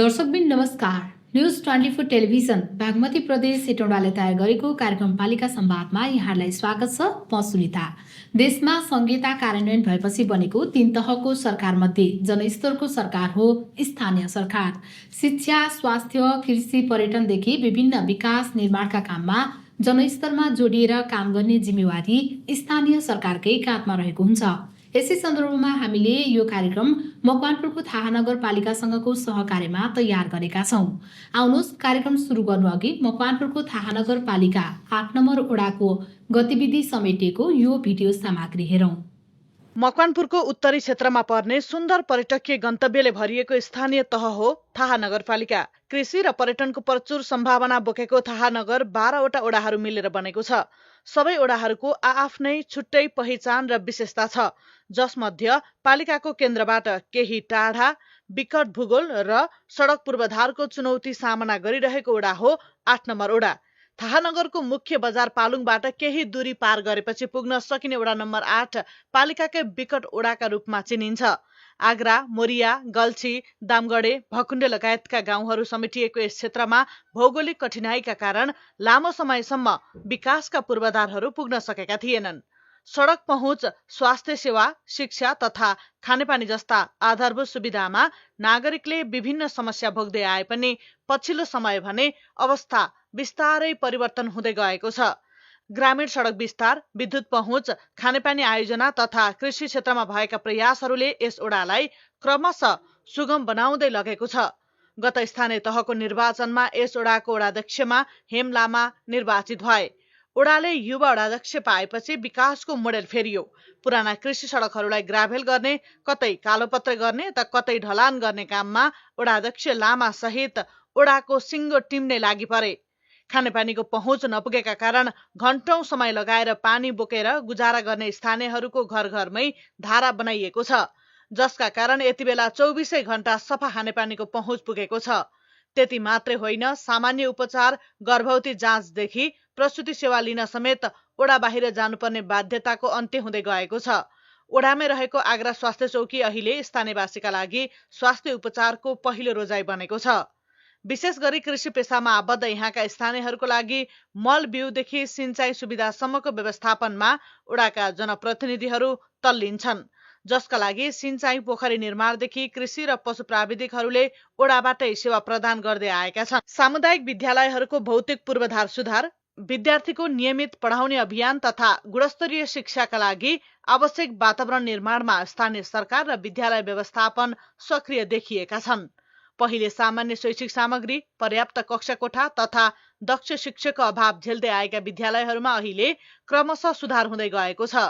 दर्शकबिन नमस्कार। News 24 television Bagmati प्रदेश हेटौँडाले तयार गरेको कार्यक्रम पालिका संवादमा यहाँलाई स्वागत छ। म सुनिता। देशमा संहिता कार्यान्वयन भएपछि बनेको 3 तहको सरकारमध्ये जनस्तरको सरकार हो स्थानीय सरकार। शिक्षा, स्वास्थ्य, कृषि, पर्यटनदेखि विभिन्न विकास निर्माणका काममा जनस्तरमा जोडिएर काम गर्ने जिम्मेवारी स्थानीय सरकारकै काँधमा रहेको हुन्छ। यसै सन्दर्भमा हामीले यो कार्यक्रम मकवानपुरको थाहा नगरपालिकासँगको सहकार्यमा तयार गरेका छौं। आउनुहोस् कार्यक्रम सुरु गर्नु अघि मकवानपुरको थाहा नगरपालिका 8 नम्बर वडाको गतिविधि समेटिएको यो भिडियो सामग्री हेरौं। मकवानपुरको उत्तरी क्षेत्रमा पर्ने सुन्दर पर्यटकीय गन्तव्यले भरिएको स्थानीय तह हो थाहा नगरपालिका। कृषि र पर्यटनको प्रचुर सम्भावना बोकेको थाहा नगर 12वटा ओडाहरू मिलेर बनेको छ। सबै ओडाहरूको आआफ्नै छुट्टै पहिचान र विशेषता छ, जसमध्ये पालिकाको केन्द्रबाट केही टाढा, विकट भूगोल र सडक पूर्वाधारको चुनौती सामना गरिरहेको ओडा हो 8 नम्बर ओडा। थाहानगरको मुख्य बजार पालुङबाट केही दूरी पार गरेपछि पुग्न सकिने ओडा नम्बर 8 पालिकाकै विकट ओडाका रूपमा चिनिन्छ। आग्रा, मोरिया, गल्छी, दामगढे, भकुण्डे लगायतका गाउँहरू समेटिएको यस क्षेत्रमा भौगोलिक कठिनाइका कारण लामो समयसम्म विकासका पूर्वाधारहरू पुग्न सकेका थिएनन्। सडक पहुँच, स्वास्थ्य सेवा, शिक्षा तथा खानेपानी जस्ता आधारभूत सुविधामा नागरिकले विभिन्न समस्या भोग्दै आए पनि पछिल्लो समय भने अवस्था बिस्तारै परिवर्तन हुँदै गएको छ। ग्रामीण सडक विस्तार, विद्युत पहुँच, खानेपानी आयोजना तथा कृषि क्षेत्रमा भएका प्रयासहरूले यस ओडालाई क्रमशः सुगम बनाउँदै लगेको छ। गत स्थानीय तहको निर्वाचनमा यस ओडाको ओडाध्यक्षमा हेम लामा निर्वाचित भए। ओडाले युवा ओडाध्यक्ष पाएपछि विकासको मोडेल फेरियो। पुराना कृषि सडकहरूलाई ग्राभेल गर्ने, कतै कालोपत्र गर्ने त कतै ढलान गर्ने काममा ओडाध्यक्ष लामा सहित ओडाको सिङ्गो टिम नै लागि परे। खानेपानीको पहुँच नपुगेका कारण घण्टौं समय लगाएर पानी बोकेर गुजारा गर्ने स्थानीयहरूको घर घरमै धारा बनाइएको छ, जसका कारण यति बेला 24 घण्टा सफा खानेपानीको पहुँच पुगेको छ। त्यति मात्रै होइन, सामान्य उपचार, गर्भवती जाँचदेखि प्रसुति सेवा लिन समेत ओडा बाहिर जानुपर्ने बाध्यताको अन्त्य हुँदै गएको छ। ओडामै रहेको आग्रा स्वास्थ्य चौकी अहिले स्थानीयवासीका लागि स्वास्थ्य उपचारको पहिलो रोजाइ बनेको छ। विशेष गरी कृषि पेसामा आबद्ध यहाँका स्थानीयहरूको लागि मल बिउदेखि सिंचाइ सुविधासम्मको व्यवस्थापनमा ओडाका जनप्रतिनिधिहरू तल्लिन्छन्, जसका लागि सिंचाइ पोखरी निर्माणदेखि कृषि र पशु प्राविधिकहरूले ओडाबाटै सेवा प्रदान गर्दै आएका छन्। सामुदायिक विद्यालयहरूको भौतिक पूर्वाधार सुधार, विद्यार्थीको नियमित पढाउने अभियान तथा गुणस्तरीय शिक्षाका लागि आवश्यक वातावरण निर्माणमा स्थानीय सरकार र विद्यालय व्यवस्थापन सक्रिय देखिएका छन्। पहिले सामान्य शैक्षिक सामग्री, पर्याप्त कक्षाकोठा तथा दक्ष शिक्षकको अभाव झेल्दै आएका विद्यालयहरूमा अहिले क्रमशः सुधार हुँदै गएको छ।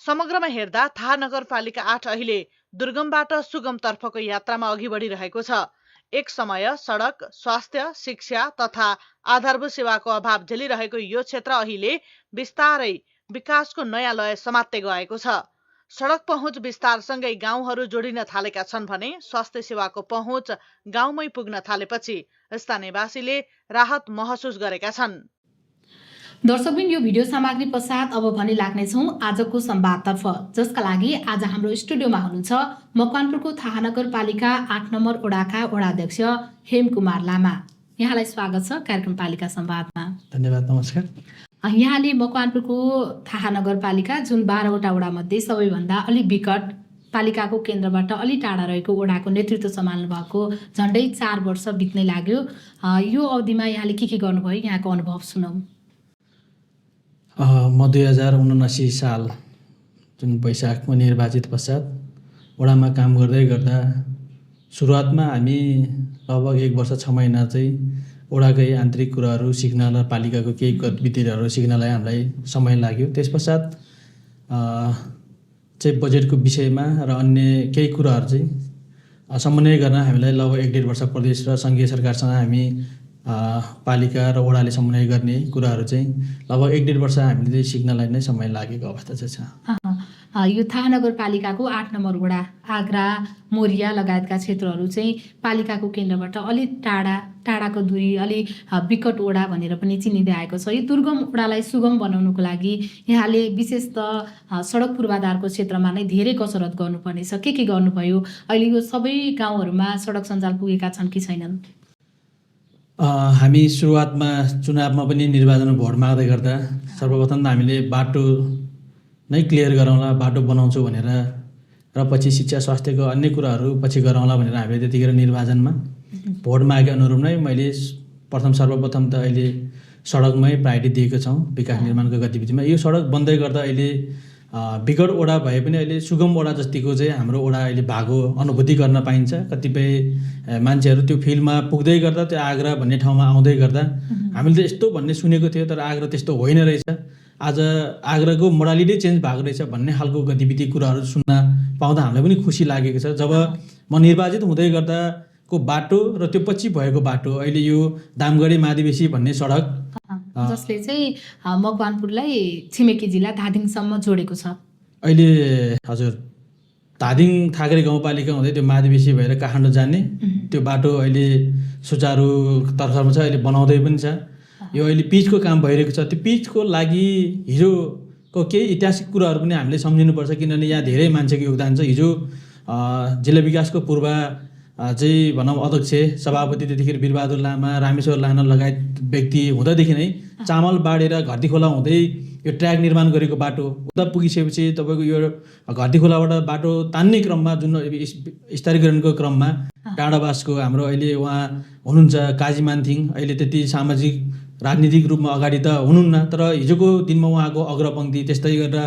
समग्रमा हेर्दा थाहा नगरपालिका 8 अहिले दुर्गमबाट सुगमतर्फको यात्रामा अघि बढिरहेको छ। एक समय सडक, स्वास्थ्य, शिक्षा तथा आधारभूत सेवाको अभाव झेलिरहेको यो क्षेत्र अहिले बिस्तारै विकासको नयाँ लय समात्दै गएको छ। सडक पहुँच विस्तारसँगै गाउँहरू जोडिन थालेका छन् भने स्वास्थ्य सेवाको पहुँच गाउँमै पुग्न थालेपछि स्थानीयवासीले राहत महसुस गरेका छन्। दर्शकबिन यो भिडियो सामग्री पश्चात अब भने लाग्नेछौँ आजको संवादतर्फ, जसका लागि आज हाम्रो स्टुडियोमा हुनुहुन्छ मकवानपुरको थाहा नगरपालिका 8 नम्बर ओडाका ओडाध्यक्ष हेम कुमार लामा। यहाँलाई स्वागत छ कार्यक्रम पालिका संवादमा। धन्यवाद, नमस्कार। यहाँले मकवानपुरको थाहा नगरपालिका जुन 12वटा ओडामध्ये सबैभन्दा अलि विकट, पालिकाको केन्द्रबाट अलि टाढा रहेको ओडाको नेतृत्व सम्हाल्नु भएको झन्डै 4 वर्ष बित्नै लाग्यो। यो अवधिमा यहाँले के गर्नुभयो, यहाँको अनुभव सुनौँ। म 2079 साल जुन वैशाखमा निर्वाचित पश्चात ओडामा काम गर्दै गर्दा सुरुवातमा हामी लगभग 1 वर्ष 6 महिना चाहिँ ओडाकै आन्तरिक कुराहरू सिक्न र पालिकाको केही गतिविधिहरू सिक्नलाई हामीलाई समय लाग्यो। त्यस पश्चात चाहिँ बजेटको विषयमा र अन्य केही कुराहरू चाहिँ समन्वय गर्न हामीलाई लगभग 1.5 वर्ष प्रदेश र सङ्घीय सरकारसँग हामी पालिका र वडाले समन्वय गर्ने कुराहरू चाहिँ लगभग 1.5 वर्ष हामीले चाहिँ सिक्नलाई नै समय लागेको अवस्था चाहिँ छ। यो थाहा नगरपालिकाको 8 नम्बर वडा आग्रा, मोरिया लगायतका क्षेत्रहरू चाहिँ पालिकाको केन्द्रबाट अलि टाढाको दूरी, अलि विकट वडा भनेर पनि चिनिँदै आएको छ। यो दुर्गम वडालाई सुगम बनाउनुको लागि यहाँले विशेष त सडक पूर्वाधारको क्षेत्रमा नै धेरै कसरत गर्नुपर्नेछ। के गर्नुभयो? अहिले यो सबै गाउँहरूमा सडक सञ्जाल पुगेका छन् कि छैनन्? हामी सुरुवातमा चुनावमा पनि निर्वाचनमा भोट माग्दै गर्दा सर्वप्रथम त हामीले बाटो नै क्लियर गरौँला, बाटो बनाउँछु भनेर, र पछि शिक्षा स्वास्थ्यको अन्य कुराहरू पछि गरौँला भनेर हामीले त्यतिखेर निर्वाचनमा भोट मागे अनुरूप नै मैले सर्वप्रथम त अहिले सडकमै प्रायोरिटी दिएको छौँ विकास निर्माणको गतिविधिमा। यो सडक बन्दै गर्दा अहिले विकट वडा भए पनि अहिले सुगम वडा जतिको चाहिँ हाम्रो वडा अहिले भएको अनुभूति गर्न पाइन्छ। कतिपय मान्छेहरू त्यो फिल्डमा पुग्दै गर्दा त्यो आग्रा भन्ने ठाउँमा आउँदै गर्दा हामीले त यस्तो भन्ने सुनेको थियो, तर आग्रा त्यस्तो होइन रहेछ, आज आग्राको मोडालिटी चेन्ज भएको रहेछ भन्ने खालको गतिविधि कुराहरू सुन्न पाउँदा हामीलाई पनि खुसी लागेको छ। जब म निर्वाचित हुँदै गर्दाको बाटो र त्यो पछि भएको बाटो अहिले यो दामगढी मादिवेशी भन्ने सडक जसले चाहिँ मकवानपुरलाई छिमेकी जिल्ला धादिङसम्म जोडेको छ। अहिले हजुर धादिङ थागरे गाउँपालिका हुँदै त्यो मादिवेशी भएर काठमाडौँ जाने त्यो बाटो अहिले सुचारू तर्खरमा छ, अहिले बनाउँदै पनि छ। यो अहिले पिचको काम भइरहेको छ। त्यो पिचको लागि हिजोको केही ऐतिहासिक कुराहरू पनि हामीले सम्झिनुपर्छ, किनभने यहाँ धेरै मान्छेको योगदान छ। हिजो जिल्ला विकासको पूर्व चाहिँ भनौँ अध्यक्ष सभापति त्यतिखेर वीरबहादुर लामा, रामेश्वर लामा लगायत व्यक्ति हुँदादेखि नै चामल बाढेर घरती खोला हुँदै यो ट्र्याक निर्माण गरेको बाटो उता पुगिसकेपछि तपाईँको यो घरती खोलाबाट बाटो तान्ने क्रममा जुन स्तरीकरणको क्रममा डाँडाबासको हाम्रो अहिले उहाँ हुनुहुन्छ काजी मानथिङ, अहिले त्यति सामाजिक राजनीतिक रूपमा अगाडि त हुनुहुन्न, तर हिजोको दिनमा उहाँको अग्रपङ्क्ति, त्यस्तै गरेर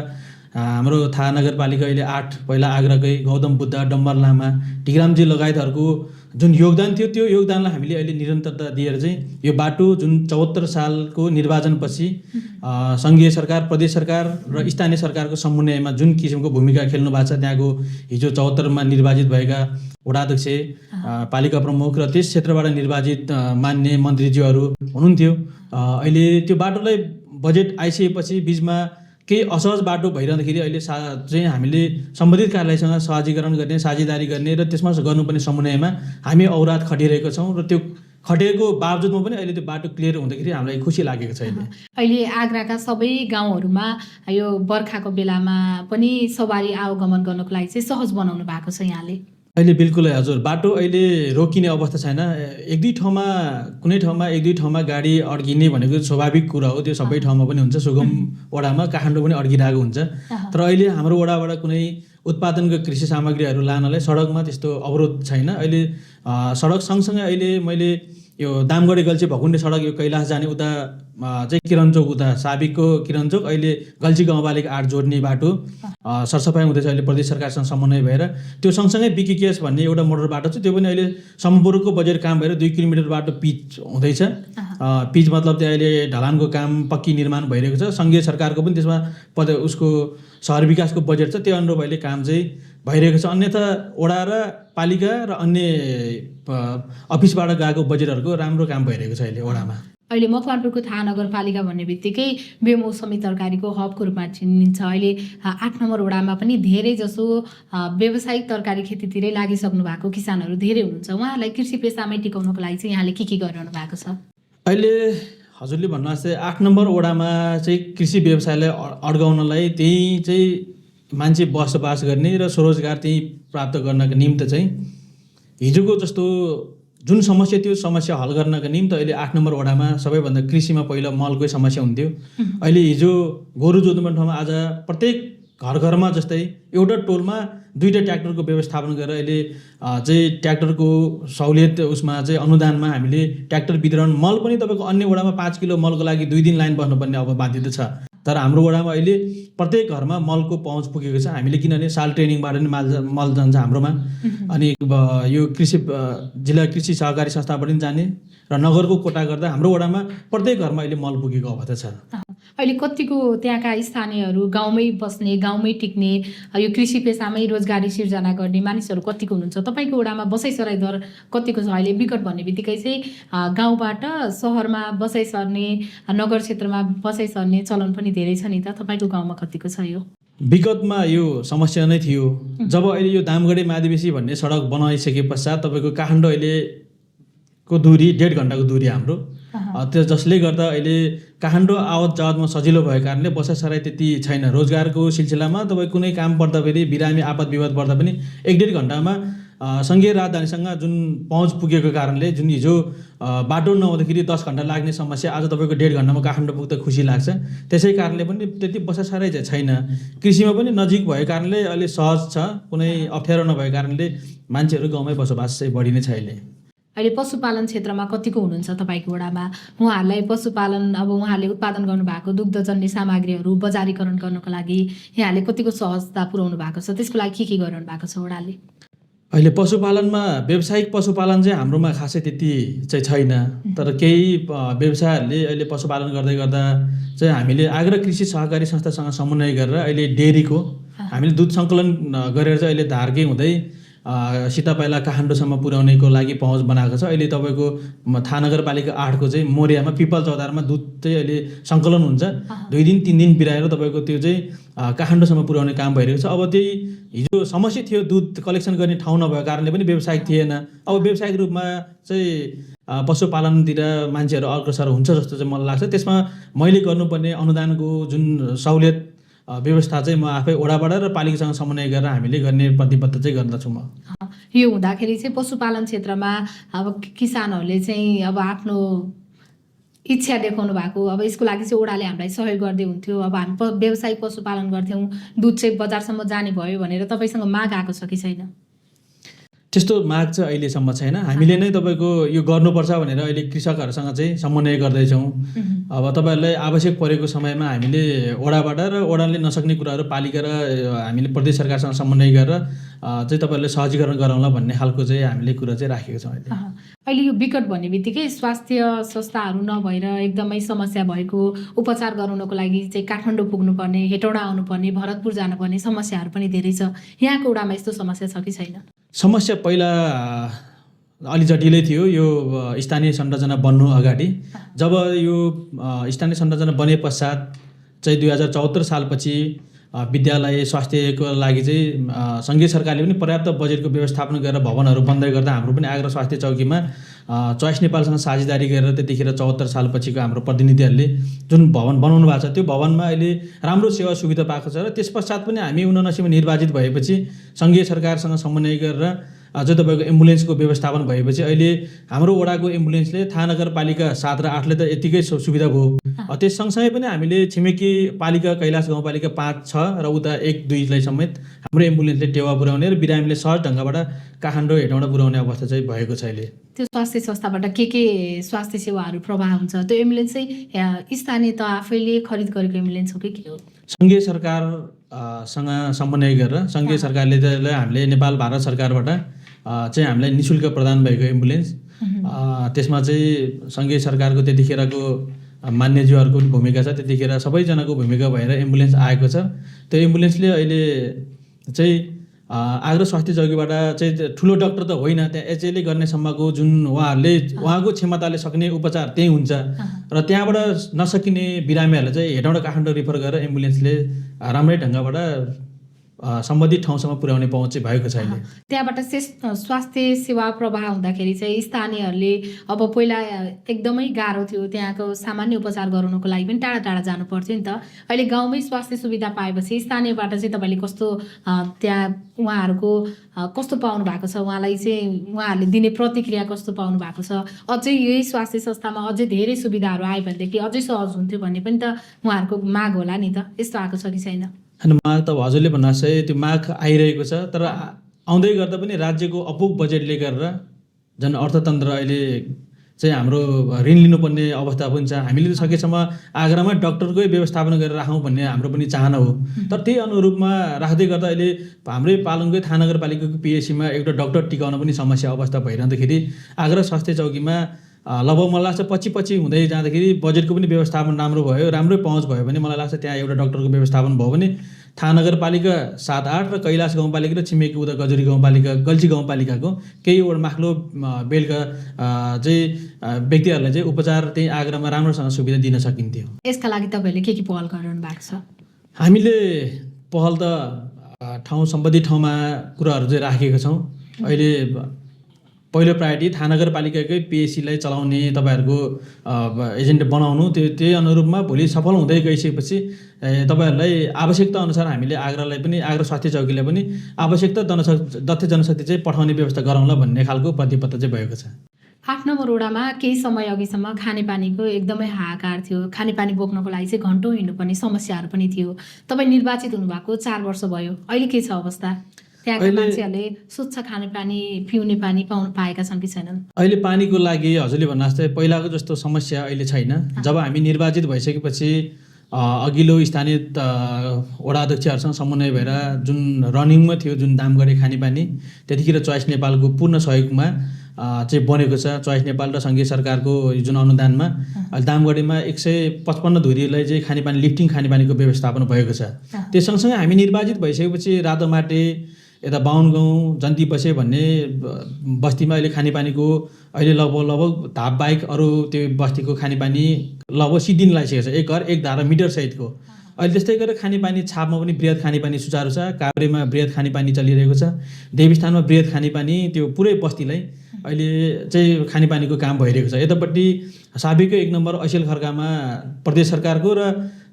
हाम्रो थाहा नगरपालिका अहिले 8 पहिला आग्राकै गौतम बुद्ध, डम्बर लामा, टिग्रामजी लगायतहरूको जुन योगदान थियो त्यो योगदानलाई हामीले अहिले निरन्तरता दिएर चाहिँ यो बाटो जुन 74 सालको निर्वाचनपछि सङ्घीय सरकार, प्रदेश सरकार र स्थानीय सरकारको समन्वयमा जुन किसिमको भूमिका खेल्नु भएको छ, त्यहाँको हिजो 74मा निर्वाचित भएका वडाध्यक्ष, पालिका प्रमुख र त्यस क्षेत्रबाट निर्वाचित मान्य मन्त्रीज्यूहरू हुनुहुन्थ्यो। अहिले त्यो बाटोलाई बजेट आइसकेपछि बिचमा केही असहज बाटो भइरहँदाखेरि अहिले चाहिँ हामीले सम्बन्धित कार्यालयसँग सहजीकरण गर्ने, साझेदारी गर्ने र त्यसमा गर्नुपर्ने समन्वयमा हामी औरात खटिरहेका छौँ र त्यो खटेको बावजुदमा पनि अहिले त्यो बाटो क्लियर हुँदाखेरि हामीलाई खुसी लागेको छ। अहिले आग्राका सबै गाउँहरूमा यो बर्खाको बेलामा पनि सवारी आवागमन गर्नको लागि चाहिँ सहज बनाउनु भएको छ यहाँले? अहिले बिल्कुलै हजुर, बाटो अहिले रोकिने अवस्था छैन। एक दुई ठाउँमा गाडी अड्किने भनेको स्वाभाविक कुरा हो, त्यो सबै ठाउँमा पनि हुन्छ। सुगम वडामा काठमाडौँ पनि अड्किरहेको हुन्छ, तर अहिले हाम्रो वडाबाट कुनै उत्पादनको कृषि सामग्रीहरू लानलाई सडकमा त्यस्तो अवरोध छैन। अहिले सडक सँगसँगै अहिले मैले यो दामगढी गल्छी भकुण्डे सडक यो कैलाश जाने उता चाहिँ किरणचोक, उता साबिकको किरणचोक, अहिले गल्छी गाउँपालिका 8 जोड्ने बाटो सरसफाइ हुँदैछ अहिले प्रदेश सरकारसँग समन्वय भएर। त्यो सँगसँगै बिकी केस भन्ने एउटा मोटर बाटो छ, त्यो पनि अहिले सम्पूर्णको बजेट काम भएर 2 किलोमिटर बाटो पिच हुँदैछ। पिच मतलब त्यो अहिले ढलानको काम पक्की निर्माण भइरहेको छ। सङ्घीय सरकारको पनि त्यसमा उसको सहर विकासको बजेट छ, त्यो अनुरूप अहिले काम चाहिँ भइरहेको छ। अन्यथा वडा र पालिका र अन्य अफिसबाट गएको बजेटहरूको राम्रो काम भइरहेको छ अहिले वडामा। अहिले मकवानपुरको थाहा नगरपालिका भन्ने बित्तिकै बेमौसमी तरकारीको हबको रूपमा चिनिन्छ। अहिले 8 नम्बर वडामा पनि धेरै जसो व्यावसायिक तरकारी खेतीतिरै लागिसक्नु भएको किसानहरू धेरै हुनुहुन्छ। उहाँहरूलाई कृषि पेसामै टिकाउनको लागि चाहिँ यहाँले के गरिरहनु भएको छ? अहिले हजुरले भन्नु जस्तै 8 नम्बर वडामा चाहिँ कृषि व्यवसायलाई अड्काउनलाई त्यही चाहिँ मान्छे बसोबास गर्ने र स्वरोजगार त्यही प्राप्त गर्नको निम्ति चाहिँ हिजोको जस्तो जुन समस्या त्यो समस्या हल गर्नका निम्ति अहिले 8 नम्बर वडामा सबैभन्दा कृषिमा पहिला मलकै समस्या हुन्थ्यो। अहिले हिजो गोरु जोत्ने ठाउँमा आज प्रत्येक घरमा जस्तै एउटा टोलमा 2टा ट्र्याक्टरको व्यवस्थापन गरेर अहिले चाहिँ ट्र्याक्टरको सहुलियत उसमा चाहिँ अनुदानमा हामीले ट्र्याक्टर वितरण, मल पनि तपाईँको अन्य वडामा 5 किलो मलको लागि 2 दिन लाइन बस्नुपर्ने अब बाध्यता छ, तर हाम्रो वडामा अहिले प्रत्येक घरमा मलको पहुँच पुगेको छ। हामीले किनभने साल ट्रेनिङबाट नि मल जान्छ हाम्रोमा, अनि यो जिल्ला कृषि सहकारी संस्थाबाट पनि जाने र नगरको कोटा गर्दा हाम्रो वडामा प्रत्येक घरमा अहिले मल पुगेको अवस्था छ। अहिले कतिको त्यहाँका स्थानीयहरू गाउँमै बस्ने, गाउँमै टिक्ने, यो कृषि पेसामै रोजगारी सिर्जना गर्ने मानिसहरू कतिको हुनुहुन्छ? तपाईँको वडामा बसाइसराई दर कतिको छ? अहिले विकट भन्ने बित्तिकै चाहिँ गाउँबाट सहरमा बसाइ सर्ने, नगर क्षेत्रमा बसाइ सर्ने चलन पनि धेरै छ नि त। तपाईँको गाउँमा कतिको छ यो? विगतमा यो समस्या नै थियो। जब अहिले यो दामगढी मादिवेशी भन्ने सडक बनाइसके पश्चात तपाईँको काठमाडौँ अहिलेको दूरी 1.5 घन्टाको दूरी हाम्रो। त्यो जसले गर्दा अहिले काठमाडौँ आवत जावतमा सजिलो भएको कारणले बसाइसराई त्यति छैन। रोजगारको सिलसिलामा तपाईँ कुनै काम पर्दाखेरि, बिरामी आपद विपद पर्दा पनि 1.5 घन्टामा सङ्घीय राजधानीसँग जुन पहुँच पुगेको कारणले जुन हिजो बाटो नहुँदाखेरि 10 घन्टा लाग्ने समस्या आज तपाईँको 1.5 घन्टामा काठमाडौँ पुग्दा खुसी लाग्छ। त्यसै कारणले पनि त्यति बसाइसराई चाहिँ छैन। कृषिमा पनि नजिक भएको कारणले अहिले सहज छ, कुनै अप्ठ्यारो नभएको कारणले मान्छेहरू गाउँमै बसोबास चाहिँ बढी नै छ अहिले। अहिले पशुपालन क्षेत्रमा कतिको हुनुहुन्छ तपाईँको वडामा? उहाँहरूलाई पशुपालन अब उहाँहरूले उत्पादन गर्नुभएको दुग्धजन्य सामग्रीहरू बजारीकरण गर्नको लागि यहाँले कतिको सहजता पुर्याउनु भएको छ? त्यसको लागि के गरिरहनु भएको छ वडाले? अहिले पशुपालनमा व्यावसायिक पशुपालन चाहिँ हाम्रोमा खासै त्यति चाहिँ छैन। तर केही व्यवसायहरूले अहिले पशुपालन गर्दै गर्दा चाहिँ हामीले आग्रह कृषि सहकारी संस्थासँग समन्वय गरेर अहिले डेरीको हामीले दुध सङ्कलन गरेर चाहिँ अहिले धारकै हुँदै सीतापाइला काठमाडौँसम्म पुर्याउनेको लागि पहुँच बनाएको छ। अहिले तपाईँको थाहा नगरपालिका 8 को चाहिँ मोरियामा पिपल चौधारमा दुध चाहिँ अहिले सङ्कलन हुन्छ। 2 दिन 3 दिन बिराएर तपाईँको त्यो चाहिँ काठमाडौँसम्म पुर्याउने काम भइरहेको छ। अब त्यही हिजो समस्या थियो, दुध कलेक्सन गर्ने ठाउँ नभएको कारणले पनि व्यावसायिक थिएन। अब व्यावसायिक रूपमा चाहिँ पशुपालनतिर मान्छेहरू अग्रसर हुन्छ जस्तो चाहिँ मलाई लाग्छ। त्यसमा मैले गर्नुपर्ने अनुदानको जुन सहुलियत व्यवस्था चाहिँ म आफै वडाबाट र पालिकासँग समन्वय गरेर हामीले गर्ने प्रतिबद्ध चाहिँ गर्दछु म। यो हुँदाखेरि चाहिँ पशुपालन क्षेत्रमा अब किसानहरूले चाहिँ अब आफ्नो इच्छा देखाउनु भएको, अब यसको लागि चाहिँ वडाले हामीलाई सहयोग गर्दै हुन्थ्यो, अब हामी व्यावसायिक पशुपालन गर्थ्यौँ, दुध चाहिँ बजारसम्म जाने भयो भनेर तपाईँसँग माग आएको छ कि छैन? त्यस्तो माग चाहिँ अहिलेसम्म छैन। हामीले नै तपाईँको यो गर्नुपर्छ भनेर अहिले कृषकहरूसँग चाहिँ समन्वय गर्दैछौँ। अब तपाईँहरूलाई आवश्यक परेको समयमा हामीले वडाबाट र वडाले नसक्ने कुराहरू पालिका र हामीले प्रदेश सरकारसँग समन्वय गरेर चाहिँ तपाईँहरूले सहजीकरण गराउँला भन्ने खालको चाहिँ हामीले कुरा चाहिँ राखेको छौँ अहिले। अहिले यो विकट भन्ने बित्तिकै स्वास्थ्य संस्थाहरू नभएर एकदमै समस्या भएको, उपचार गराउनको लागि चाहिँ काठमाडौँ पुग्नुपर्ने, हेटौडा आउनुपर्ने, भरतपुर जानुपर्ने समस्याहरू पनि धेरै छ। यहाँको वडामा यस्तो समस्या छ कि छैन? समस्या पहिला अलि जटिलै थियो। यो स्थानीय संरचना बन्नु अगाडि जब यो स्थानीय संरचना बने पश्चात चाहिँ 2074 सालपछि विद्यालय स्वास्थ्यको लागि चाहिँ सङ्घीय सरकारले पनि पर्याप्त बजेटको व्यवस्थापन गरेर भवनहरू बन्दै गर्दा हाम्रो पनि आग्रह स्वास्थ्य चौकीमा चोइस नेपालसँग साझेदारी गरेर त्यतिखेर 74 सालपछिको हाम्रो प्रतिनिधिहरूले जुन भवन बनाउनु भएको छ त्यो भवनमा अहिले राम्रो सेवा सुविधा पाएको छ। र त्यस पश्चात पनि हामी 79 निर्वाचित भएपछि सङ्घीय सरकारसँग समन्वय गरेर अझ तपाईँको एम्बुलेन्सको व्यवस्थापन भएपछि अहिले हाम्रो वडाको एम्बुलेन्सले थाहा नगरपालिका 7 र 8ले त यतिकै सुविधा भयो। त्यस सँगसँगै पनि हामीले छिमेकी पालिका कैलाश गाउँपालिका 5, 6 र उता 1, 2लाई समेत हाम्रो एम्बुलेन्सले टेवा पुर्याउने र बिरामीले सहज ढङ्गबाट काठमाडौँ हेटौँडा पुर्याउने अवस्था चाहिँ भएको छ अहिले। त्यो स्वास्थ्य संस्थाबाट के स्वास्थ्य सेवाहरू प्रवाह हुन्छ? त्यो एम्बुलेन्स चाहिँ स्थानीय त आफैले खरिद गरेको एम्बुलेन्स हो कि के हो? सङ्घीय सरकारसँग समन्वय गरेर सङ्घीय सरकारले हामीले नेपाल भारत सरकारबाट चाहिँ हामीलाई निःशुल्क प्रदान भएको एम्बुलेन्स। त्यसमा चाहिँ सङ्घीय सरकारको त्यतिखेरको मान्यज्यूहरूको भूमिका छ। त्यतिखेर सबैजनाको भूमिका भएर एम्बुलेन्स आएको छ। त्यो एम्बुलेन्सले अहिले चाहिँ आग्रह स्वास्थ्य चौकीबाट चाहिँ ठुलो डाक्टर त होइन, त्यहाँ एचएले गर्ने सम्मको जुन उहाँको क्षमताले सक्ने उपचार त्यही हुन्छ। र त्यहाँबाट नसकिने बिरामीहरूलाई चाहिँ हेटौँडा काठमाडौँ रिफर गरेर एम्बुलेन्सले राम्रै ढङ्गबाट सम्बन्धित ठाउँसम्म पुर्याउने पहुँच चाहिँ भएको छैन। त्यहाँबाट स्वास्थ्य सेवा प्रवाह हुँदाखेरि चाहिँ स्थानीयहरूले अब पहिला एकदमै गाह्रो थियो, त्यहाँको सामान्य उपचार गराउनको लागि पनि टाढा टाढा जानु पर्थ्यो नि त। अहिले गाउँमै स्वास्थ्य सुविधा पाएपछि स्थानीयबाट चाहिँ तपाईँले कस्तो त्यहाँ उहाँहरूको कस्तो पाउनु भएको छ? उहाँलाई चाहिँ उहाँहरूले दिने प्रतिक्रिया कस्तो पाउनु भएको छ? अझै यही स्वास्थ्य संस्थामा अझै धेरै सुविधाहरू आयो भनेदेखि अझै सहज हुन्थ्यो भन्ने पनि त उहाँहरूको माग होला नि त। यस्तो आएको छ कि छैन? होइन, माग त हजुरले भन्नु चाहिँ त्यो माग आइरहेको छ। तर आउँदै गर्दा पनि राज्यको अपुग बजेटले गरेर झन् अर्थतन्त्र अहिले चाहिँ हाम्रो ऋण लिनुपर्ने अवस्था पनि छ। हामीले त सकेसम्म आग्रामा डाक्टरकै व्यवस्थापन गरेर राखौँ भन्ने हाम्रो पनि चाहना हो। तर त्यही अनुरूपमा राख्दै गर्दा अहिले हाम्रै पालङकै थाहा नगरपालिकाको पिएचसीमा एउटा डाक्टर टिकाउन पनि समस्या अवस्था भइरहँदाखेरि आग्रा स्वास्थ्य चौकीमा लगभग मलाई लाग्छ पछि हुँदै जाँदाखेरि बजेटको पनि व्यवस्थापन राम्रो भयो, राम्रै पहुँच भयो भने मलाई लाग्छ त्यहाँ एउटा डाक्टरको व्यवस्थापन भयो भने थाहा नगरपालिका 7-8 र कैलाश गाउँपालिका र छिमेकी उता गजुरी गाउँपालिका गल्छी गाउँपालिकाको केहीवटा माथिल्लो बेलका चाहिँ व्यक्तिहरूलाई चाहिँ उपचार त्यही आगरामा राम्रोसँग सुविधा दिन सकिन्थ्यो। यसका लागि तपाईँहरूले के पहल गरिरहनु भएको छ? हामीले पहल त सम्बन्धित ठाउँमा कुराहरू चाहिँ राखेका छौँ। अहिले पहिलो प्रायोरिटी थाहा नगरपालिकाकै पिएचसीलाई चलाउने तपाईँहरूको एजेन्ट बनाउनु, त्यही अनुरूपमा भोलि सफल हुँदै गइसकेपछि तपाईँहरूलाई आवश्यकता अनुसार हामीले आगरा स्वास्थ्य चौकीलाई पनि आवश्यकता दक्ष जनशक्ति चाहिँ पठाउने व्यवस्था गरौँला भन्ने खालको प्रतिबद्धता चाहिँ भएको छ। 8 नम्बर वडामा केही समय अघिसम्म खानेपानीको एकदमै हाहाकार थियो। खानेपानी बोक्नको लागि चाहिँ घन्टौँ हिँड्नुपर्ने समस्याहरू पनि थियो। तपाईँ निर्वाचित हुनुभएको 4 वर्ष भयो, अहिले के छ अवस्था? त्यहाँका मान्छेहरूले स्वच्छ खानेपानी पिउने पानी पाएका छन् कि छैनन्? अहिले पानीको लागि हजुरले भन्नु जस्तै पहिलाको जस्तो समस्या अहिले छैन। जब हामी निर्वाचित भइसकेपछि अघिल्लो स्थानीय वडा अध्यक्षहरूसँग समन्वय भएर जुन रनिङमा थियो जुन दामगढी खानेपानी, त्यतिखेर चोइस नेपालको पूर्ण सहयोगमा चाहिँ बनेको छ। चोइस नेपाल र सङ्घीय सरकारको जुन अनुदानमा अहिले दामगढीमा 155 धुरीलाई चाहिँ खानेपानी लिफ्टिङ खानेपानीको व्यवस्थापन भएको छ। त्यो सँगसँगै हामी निर्वाचित भइसकेपछि रातोमाटे यता बाहुन गाउँ जन्ती बसे भन्ने बस्तीमा अहिले खानेपानीको अहिले लगभग धाप बाहेक अरू त्यो बस्तीको खानेपानी लगभग सिद्धिन लागिसकेको छ। एक घर एक धारा मिटर सहितको। अहिले त्यस्तै गरेर खानेपानी छापमा पनि बृहत खानेपानी सुचारू छ। काभ्रेमा बृहत खानेपानी चलिरहेको छ। देवीस्थानमा बृहत खानेपानी त्यो पुरै बस्तीलाई अहिले चाहिँ खानेपानीको काम भइरहेको छ। यतापट्टि साबिकै 1 नम्बर ऐसेल खर्कामा प्रदेश सरकारको र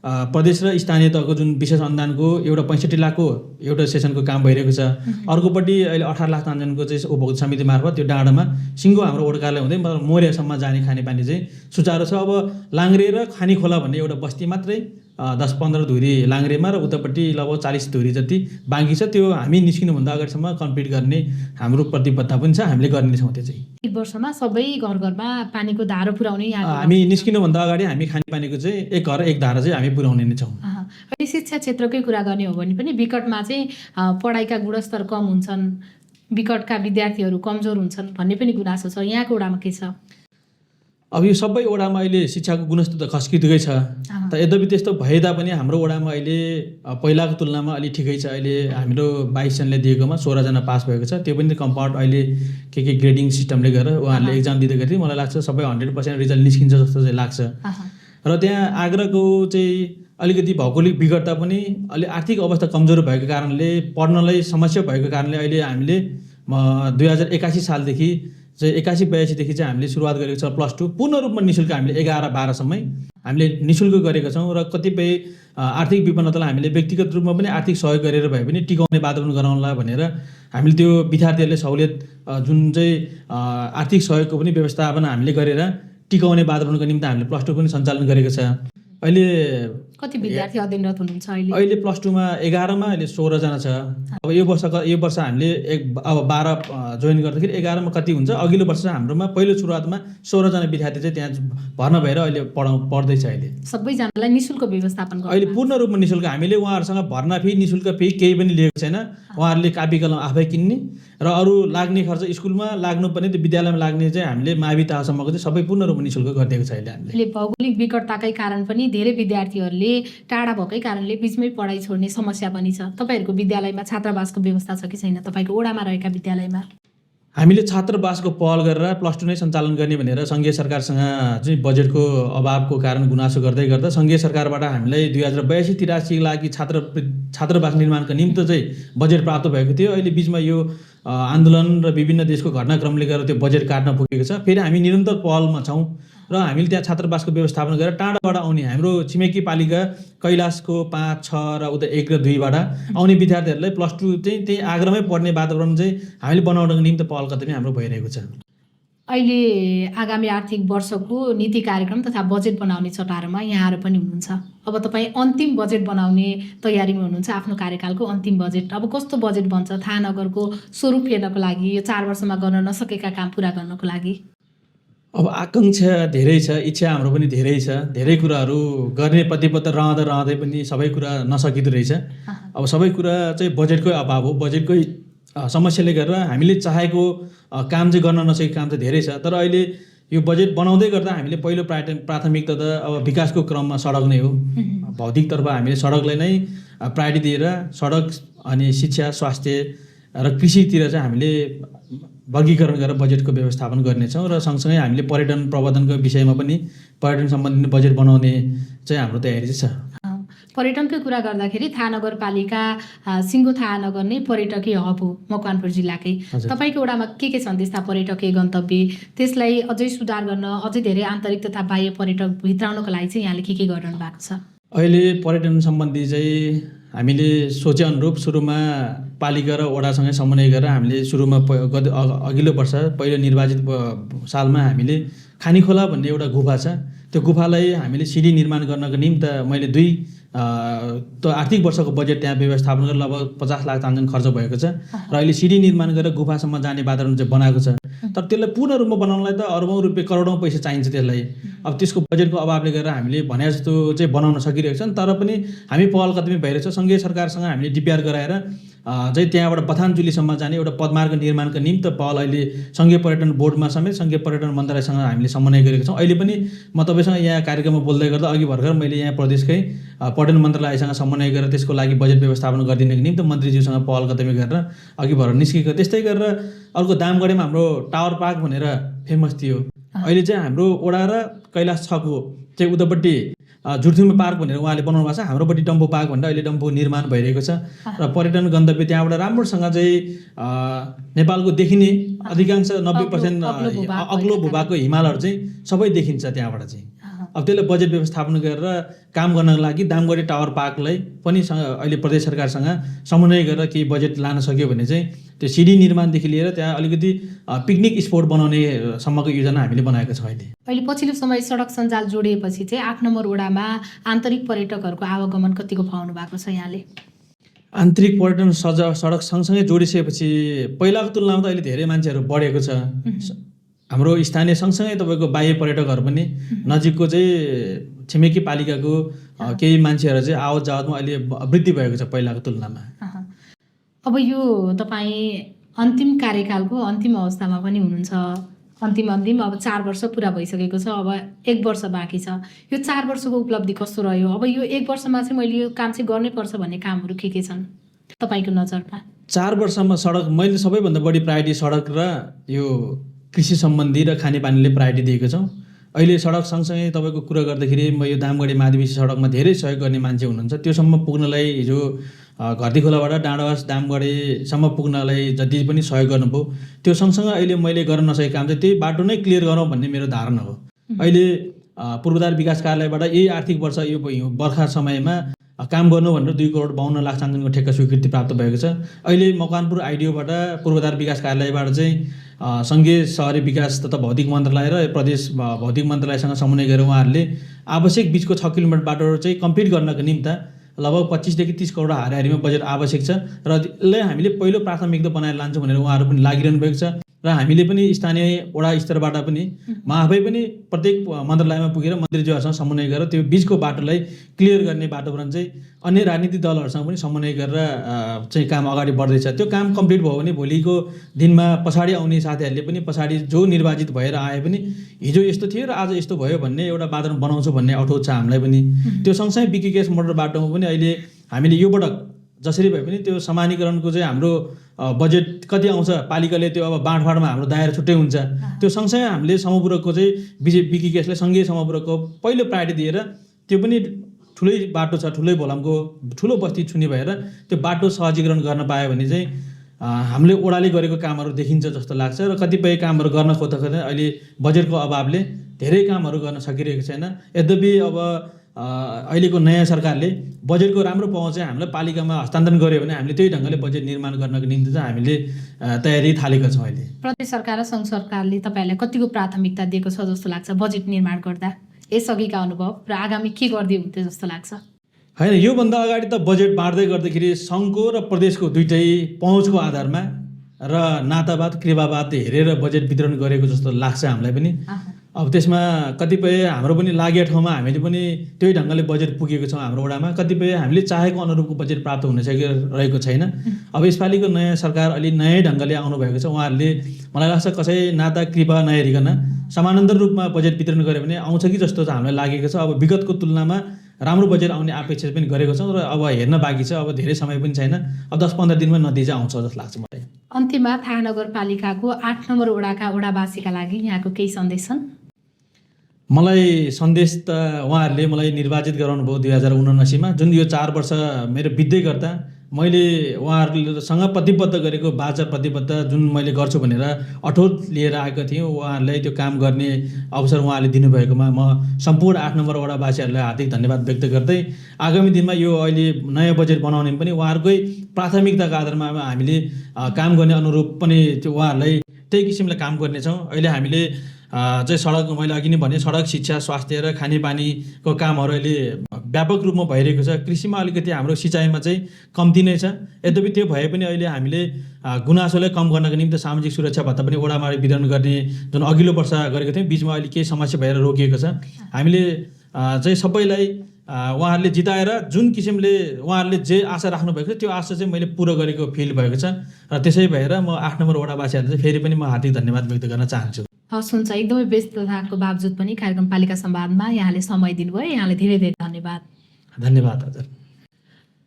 प्रदेश र स्थानीय तहको जुन विशेष अनुदानको एउटा 65 लाखको एउटा सेसनको काम भइरहेको छ। अर्कोपट्टि अहिले 18 लाख तान्जनको चाहिँ उपभोक्ता समिति मार्फत त्यो डाँडामा सिङ्गो हाम्रो वडा कार्यालय हुँदै मोरेसम्म जाने खानेपानी चाहिँ सुचारू छ। अब लाङ्ग्रे र खानीखोला भन्ने एउटा बस्ती मात्रै 10-15 धुरी लाङ्ग्रेमा र उतापट्टि लगभग 40 धुरी जति बाँकी छ। त्यो हामी निस्किनुभन्दा अगाडिसम्म कम्प्लिट गर्ने हाम्रो प्रतिबद्धता पनि छ। हामीले गर्नेछौँ त्यो चाहिँ। 1 वर्षमा सबै घरमा पानीको धारो पुर्याउने हामी निस्किनुभन्दा अगाडि हामी खानेपानीको चाहिँ एक घर एक धारा चाहिँ हामी पुर्याउने नै छौँ। अहिले शिक्षा क्षेत्रकै कुरा गर्ने हो भने पनि विकटमा चाहिँ पढाइका गुणस्तर कम हुन्छन्, विकटका विद्यार्थीहरू कमजोर हुन्छन् भन्ने पनि गुनासो छ। यहाँको वडामा के छ? अब यो सबै वडामा अहिले शिक्षाको गुणस्तर त खस्किँदै छ। त यद्यपि त्यस्तो भए तापनि हाम्रो वडामा अहिले पहिलाको तुलनामा अलि ठिकै छ। अहिले हाम्रो 22 जनले दिएकोमा 16 जना पास भएको छ। त्यो पनि कम्पाउन्ड अहिले के ग्रेडिङ सिस्टमले गरेर उहाँहरूले एक्जाम दिँदाखेरि मलाई लाग्छ सबै 100% रिजल्ट निस्किन्छ जस्तो चाहिँ लाग्छ। र त्यहाँ आगराको चाहिँ अलिकति भौगोलिक विकटता पनि अलि आर्थिक अवस्था कमजोर भएको कारणले पढ्नलाई समस्या भएको कारणले अहिले हामीले 2081 सालदेखि चाहिँ 81-82 देखि चाहिँ हामीले सुरुवात गरेको छ। +2 पूर्ण रूपमा निःशुल्क हामीले 11-12 सम्मै हामीले निःशुल्क गरेका छौँ। र कतिपय आर्थिक विपन्नतालाई हामीले व्यक्तिगत रूपमा पनि आर्थिक सहयोग गरेर भए पनि टिकाउने वातावरण गराउनला भनेर हामीले त्यो विद्यार्थीहरूले सहुलियत जुन चाहिँ आर्थिक सहयोगको पनि व्यवस्थापन हामीले गरेर टिकाउने वातावरणको निम्ति हामीले +2 पनि सञ्चालन गरेको छ। अहिले कति विद्यार्थी अध्ययनरत हुनुहुन्छ? अहिले +2 मा 11 मा अहिले 16 जना छ। अब यो वर्ष हामीले अब 12 जोइन गर्दाखेरि 11 मा कति हुन्छ? अघिल्लो वर्ष हाम्रोमा पहिलो सुरुवातमा 16 जना विद्यार्थी चाहिँ त्यहाँ भर्ना भएर अहिले पढ्दैछ। अहिले सबैजनालाई निःशुल्क व्यवस्थापन गर्छ। अहिले पूर्ण रूपमा निःशुल्क। हामीले उहाँहरूसँग भर्ना फी निःशुल्क फी केही पनि लिएको छैन। उहाँहरूले कापी कलम आफै किन्ने र अरू लाग्ने खर्च स्कुलमा लाग्नुपर्ने त्यो विद्यालयमा लाग्ने चाहिँ हामीले मावि तहसम्मको चाहिँ सबै पूर्ण रूपमा निःशुल्क गरिदिएको छ। अहिले भौगोलिक विकटताकै कारण पनि धेरै विद्यार्थीहरूले टाढा भएकै कारणले बिचमै पढाइ छोड्ने समस्या पनि छ। तपाईँहरूको विद्यालयमा छात्रावासको व्यवस्था छ कि छैन? तपाईँको वडामा रहेका विद्यालयमा हामीले छात्रावासको पहल गरेर +2 नै सञ्चालन गर्ने भनेर सङ्घीय सरकारसँग चाहिँ बजेटको अभावको कारण गुनासो गर्दै गर्दा सङ्घीय सरकारबाट हामीलाई 2082-83 लागि छात्रावास निर्माणको निम्ति चाहिँ बजेट प्राप्त भएको थियो। अहिले बिचमा यो आन्दोलन र विभिन्न देशको घटनाक्रमले गर्दा त्यो बजेट काट्न पुगेको छ। फेरि हामी निरन्तर पहलमा छौँ र हामीले त्यहाँ छात्रावासको व्यवस्थापन गरेर टाढाबाट आउने हाम्रो छिमेकी पालिका कैलाशको 5, 6 र उता 1 र 2 बाट आउने विद्यार्थीहरूलाई +2 चाहिँ त्यही आगरामै पढ्ने वातावरण चाहिँ हामीले बनाउनको निम्ति पहल कदमी हाम्रो भइरहेको छ। अहिले आगामी आर्थिक वर्षको नीति कार्यक्रम तथा बजेट बनाउने चटारोमा यहाँहरू पनि हुनुहुन्छ। अब तपाईँ अन्तिम बजेट बनाउने तयारीमा हुनुहुन्छ, आफ्नो कार्यकालको अन्तिम बजेट। अब कस्तो बजेट बन्छ थाहा नगरको स्वरूप हेर्नको लागि, यो 4 वर्षमा गर्न नसकेका काम पुरा गर्नको लागि? अब आकाङ्क्षा धेरै छ, इच्छा हाम्रो पनि धेरै छ। धेरै कुराहरू गर्ने प्रतिबद्धता रहँदै पनि सबै कुरा नसकिँदो रहेछ। अब सबै कुरा चाहिँ बजेटकै अभाव हो। बजेटकै समस्याले गर्दा हामीले चाहेको काम चाहिँ गर्न नसकेको काम चाहिँ धेरै छ। तर अहिले यो बजेट बनाउँदै गर्दा हामीले पहिलो प्राथमिकता त अब विकासको क्रममा सडक नै हो। भौतिकतर्फ हामीले सडकलाई नै प्रायोरिटी दिएर सडक अनि शिक्षा, स्वास्थ्य र कृषितिर चाहिँ हामीले वर्गीकरण गरेर बजेटको व्यवस्थापन गर्नेछौँ र सँगसँगै हामीले पर्यटन प्रवर्धनको विषयमा पनि पर्यटन सम्बन्धी बजेट बनाउने चाहिँ हाम्रो तयारी चाहिँ छ। पर्यटनकै कुरा गर्दाखेरि थाहा नगरपालिका सिङ्गो थाहा नगर नै पर्यटकीय हब हो मकवानपुर जिल्लाकै। तपाईँको वडामा के छन् त्यस्ता पर्यटकीय गन्तव्य, त्यसलाई अझै सुधार गर्न अझै धेरै आन्तरिक तथा बाह्य पर्यटक भित्राउनको लागि चाहिँ यहाँले के गरिरहनु भएको छ? अहिले पर्यटन सम्बन्धी चाहिँ हामीले सोचे अनुरूप सुरुमा पालिका र वडासँगै समन्वय गरेर हामीले सुरुमा अघिल्लो वर्ष पहिलो निर्वाचित सालमा हामीले खानीखोला भन्ने एउटा गुफा छ, त्यो गुफालाई हामीले सिडी निर्माण गर्नको निम्ति मैले त्यो आर्थिक वर्षको बजेट त्यहाँ व्यवस्थापन गरेर लगभग 50 लाख तान्जन खर्च भएको छ र अहिले सिडी निर्माण गरेर गुफासम्म जाने वातावरण चाहिँ बनाएको छ। तर त्यसलाई पूर्ण रूपमा बनाउनलाई त अरबौँ रुपियाँ करोडौँ पैसा चाहिन्छ त्यसलाई। अब त्यसको बजेटको अभावले गर्दा हामीले भने जस्तो चाहिँ बनाउन सकिरहेको छन्, तर पनि हामी पहल कदमी भइरहेछ। सङ्घीय सरकारसँग हामीले डिपिआर गराएर चाहिँ त्यहाँबाट बथानचुलीसम्म जाने एउटा पदमार्ग निर्माणको निम्ति पहल अहिले सङ्घीय पर्यटन बोर्डमा समेत सङ्घीय पर्यटन मन्त्रालयसँग हामीले समन्वय गरेका छौँ। अहिले पनि म तपाईँसँग यहाँ कार्यक्रममा बोल्दै गर्दा अघि भर्खर मैले यहाँ प्रदेशकै पर्यटन मन्त्रालयसँग समन्वय गरेर त्यसको लागि बजेट व्यवस्थापन गरिदिनको निम्ति मन्त्रीज्यूसँग पहल कदमी गरेर अघि भर्खर निस्केको। त्यस्तै गरेर अर्को दामगढीमा हाम्रो टावर पार्क भनेर फेमस थियो। अहिले चाहिँ हाम्रो वडा र कैलाश 6 को चाहिँ उतापट्टि जुर्थुमे पार्क भनेर उहाँले बनाउनु भएको छ, हाम्रोपट्टि डम्फु पार्क भनेर अहिले डम्फु निर्माण भइरहेको छ र पर्यटन गन्तव्य त्यहाँबाट राम्रोसँग चाहिँ नेपालको देखिने अधिकांश 90% अग्लो भूभागको हिमालहरू चाहिँ सबै देखिन्छ त्यहाँबाट चाहिँ। अब त्यसले बजेट व्यवस्थापन गरेर काम गर्नको लागि दामगढी टावर पार्कलाई पनि अहिले प्रदेश सरकारसँग समन्वय गरेर केही बजेट लान सक्यो भने चाहिँ त्यो सिडी निर्माणदेखि लिएर त्यहाँ अलिकति पिकनिक स्पोट बनाउने सम्मको योजना हामीले बनाएको छौँ। अहिले पछिल्लो समय सडक सञ्जाल जोडिएपछि चाहिँ 8 नम्बर वडामा आन्तरिक पर्यटकहरूको आवागमन कतिको पाउनु भएको छ यहाँले? आन्तरिक पर्यटन सडक सँगसँगै जोडिसकेपछि पहिलाको तुलनामा त अहिले धेरै मान्छेहरू बढेको छ। हाम्रो स्थानीय सँगसँगै तपाईँको बाह्य पर्यटकहरू पनि नजिकको चाहिँ छिमेकी पालिकाको केही मान्छेहरू चाहिँ आवत जावतमा अहिले वृद्धि भएको छ पहिलाको तुलनामा। अब यो तपाईँ अन्तिम कार्यकालको अन्तिम अवस्थामा पनि हुनुहुन्छ, अन्तिम अब 4 वर्ष पुरा भइसकेको छ, अब 1 वर्ष बाँकी छ। यो 4 वर्षको उपलब्धि कस्तो रह्यो? अब यो 1 वर्षमा चाहिँ मैले यो काम चाहिँ गर्नै पर्छ भन्ने कामहरू के छन् तपाईँको नजरमा? 4 वर्षमा सडक मैले सबैभन्दा बढी प्रायोरिटी सडक र यो कृषि सम्बन्धी र खानेपानीले प्रायोरिटी दिएको छौँ। अहिले सडक सँगसँगै तपाईँको कुरा गर्दाखेरि म यो दामगढी माधवीसी सडकमा धेरै सहयोग गर्ने मान्छे हुनुहुन्छ, त्योसम्म पुग्नलाई हिजो घरतीखोलाबाट डाँडावास दामगढीसम्म पुग्नलाई जति पनि सहयोग गर्नुभयो त्यो सँगसँगै अहिले मैले गर्न नसकेको काम चाहिँ त्यही बाटो नै क्लियर गरौँ भन्ने मेरो धारणा हो। अहिले पूर्वाधार विकास कार्यालयबाट यही आर्थिक वर्ष यो बर्खा समयमा काम गर्नु भनेर 2 करोड 52 लाख चान्जनको ठेक्का स्वीकृति प्राप्त भएको छ। अहिले मकवानपुर आइडिओबाट पूर्वाधार विकास कार्यालयबाट चाहिँ सङ्घीय शहरी विकास तथा भौतिक मन्त्रालय र प्रदेश भौतिक मन्त्रालयसँग समन्वय गरेर उहाँहरूले आवश्यक बिचको 6 किलोमिटर बाटो चाहिँ कम्प्लिट गर्नको निम्ति लगभग 25 देखि 30 करोड हाराहारीमा बजेट आवश्यक छ र यसलाई हामीले पहिलो प्राथमिकता बनाएर लान्छौँ भनेर उहाँहरू पनि लागिरहनु भएको छ र हामीले पनि स्थानीय वडा स्तरबाट पनि म आफै पनि प्रत्येक मन्त्रालयमा पुगेर मन्त्रीज्यूहरूसँग समन्वय गरेर त्यो बिचको बाटोलाई क्लियर गर्ने बाटोबाट चाहिँ अन्य राजनीतिक दलहरूसँग पनि समन्वय गरेर चाहिँ काम अगाडि बढ्दैछ। त्यो काम कम्प्लिट भयो भने भोलिको दिनमा पछाडि आउने साथीहरूले पनि पछाडि जो निर्वाचित भएर आए पनि हिजो यस्तो थियो र आज यस्तो भयो भन्ने एउटा वातावरण बनाउँछु भन्ने अठोट छ हामीलाई पनि। त्यो सँगसँगै बिकी केस मोटर बाटोमा पनि अहिले हामीले यो पटक जसरी भए पनि त्यो समानीकरणको चाहिँ हाम्रो बजेट कति आउँछ पालिकाले त्यो अब बाँडफाँडमा हाम्रो दायरा छुट्टै हुन्छ। त्यो सँगसँगै हामीले समपूरकको चाहिँ बिकी केसलाई सङ्घीय समपूरकको पहिलो प्रायोरिटी दिएर त्यो पनि ठुलै बाटो छ, ठुलै भोलामको ठुलो बस्ती छुने भएर त्यो बाटो सहजीकरण गर्न पायो भने चाहिँ हामीले ओडाले गरेको कामहरू देखिन्छ जस्तो लाग्छ र कतिपय कामहरू गर्न खोज्दाखेरि अहिले बजेटको अभावले धेरै कामहरू गर्न सकिरहेको छैन। यद्यपि अब अहिलेको नयाँ सरकारले बजेटको राम्रो पहुँच चाहिँ हामीलाई पालिकामा हस्तान्तरण गर्यो भने हामीले त्यही ढङ्गले बजेट निर्माण गर्नको निम्ति चाहिँ हामीले तयारी थालेका छौँ। अहिले प्रदेश सरकार र सङ्घ सरकारले तपाईँहरूलाई कतिको प्राथमिकता दिएको छ जस्तो लाग्छ बजेट निर्माण गर्दा? यसअघिका अनुभव र आगामी के गर्दै हुन्थ्यो जस्तो लाग्छ? होइन, योभन्दा अगाडि त बजेट बाँड्दै गर्दाखेरि सङ्घको र प्रदेशको दुइटै पहुँचको आधारमा र नातावाद कृपावाद हेरेर बजेट वितरण गरेको जस्तो लाग्छ हामीलाई पनि। अब त्यसमा कतिपय हाम्रो पनि लागेको ठाउँमा हामीले पनि त्यही ढङ्गले बजेट पुगेको छौँ हाम्रो वडामा, कतिपय हामीले चाहेको अनुरूपको बजेट प्राप्त हुन सकिरहेको छैन। अब यसपालिको नयाँ सरकार अलि नयाँ ढङ्गले आउनुभएको छ। उहाँहरूले मलाई लाग्छ कसै नाता कृपा नहेरिकन समानान्तर रूपमा बजेट वितरण गर्यो भने आउँछ कि जस्तो चाहिँ हामीलाई लागेको छ। अब विगतको तुलनामा राम्रो बजेट आउने अपेक्षा पनि गरेको छौँ र अब हेर्न बाँकी छ। अब धेरै समय पनि छैन, अब 10-15 दिनमा नतिजा आउँछ जस्तो लाग्छ मलाई। अन्त्यमा थाहा नगरपालिकाको 8 नम्बर वडाका वडावासीका लागि यहाँको केही सन्देश छन्? मलाई सन्देश त उहाँहरूले मलाई निर्वाचित गराउनु भयो 2079 मा। जुन यो 4 वर्ष मेरो बित्दै गर्दा मैले उहाँहरूसँग प्रतिबद्ध गरेको वाचा प्रतिबद्धता जुन मैले गर्छु भनेर अठोट लिएर आएको थिएँ, उहाँहरूलाई त्यो काम गर्ने अवसर उहाँहरूले दिनुभएकोमा म सम्पूर्ण 8 नम्बर वडावासीहरूलाई हार्दिक धन्यवाद व्यक्त गर्दै आगामी दिनमा यो अहिले नयाँ बजेट बनाउने पनि उहाँहरूकै प्राथमिकताको आधारमा हामीले काम गर्ने अनुरूप पनि त्यो उहाँहरूलाई त्यही किसिमले काम गर्नेछौँ। अहिले हामीले चाहिँ सडक, मैले अघि नै भने सडक, शिक्षा, स्वास्थ्य र खानेपानीको कामहरू अहिले व्यापक रूपमा भइरहेको छ। कृषिमा अलिकति हाम्रो सिँचाइमा चाहिँ कम्ती नै छ। यद्यपि त्यो भए पनि अहिले हामीले गुनासोलाई कम गर्नको निम्ति सामाजिक सुरक्षा भत्ता पनि वडामा वितरण गर्ने जुन अघिल्लो वर्ष गरेको थियौँ, बिचमा अहिले केही समस्या भएर रोकिएको छ। हामीले चाहिँ सबैलाई उहाँहरूले जिताएर जुन किसिमले उहाँहरूले जे आशा राख्नुभएको छ त्यो आशा चाहिँ मैले पुरा गरेको फिल भएको छ र त्यसै भएर म 8 नम्बर वडावासीहरूलाई चाहिँ फेरि पनि म हार्दिक धन्यवाद व्यक्त गर्न चाहन्छु। हस्, हुन्छ। एकदमै व्यस्तताको बावजुद पनि कार्यक्रम पालिका संवादमा यहाँले समय दिनुभयो, यहाँले धेरै धेरै धन्यवाद। धन्यवाद हजुर।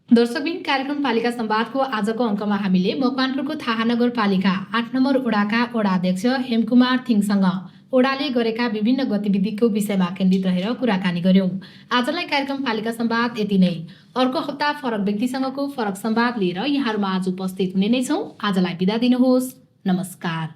दर्शकबिन, कार्यक्रम पालिका संवादको आजको अङ्कमा हामीले मकवानपुरको थाहा नगरपालिका 8 नम्बर वडाका वडा अध्यक्ष हेमकुमार थिङसँग वडाले गरेका विभिन्न गतिविधिको विषयमा केन्द्रित रहेर कुराकानी गर्यौं। आजलाई कार्यक्रम पालिका संवाद यति नै। अर्को हप्ता फरक व्यक्तिसँगको फरक संवाद लिएर यहाँहरूमा आज उपस्थित हुने नै छौं। आजलाई बिदा दिनुहोस्। नमस्कार।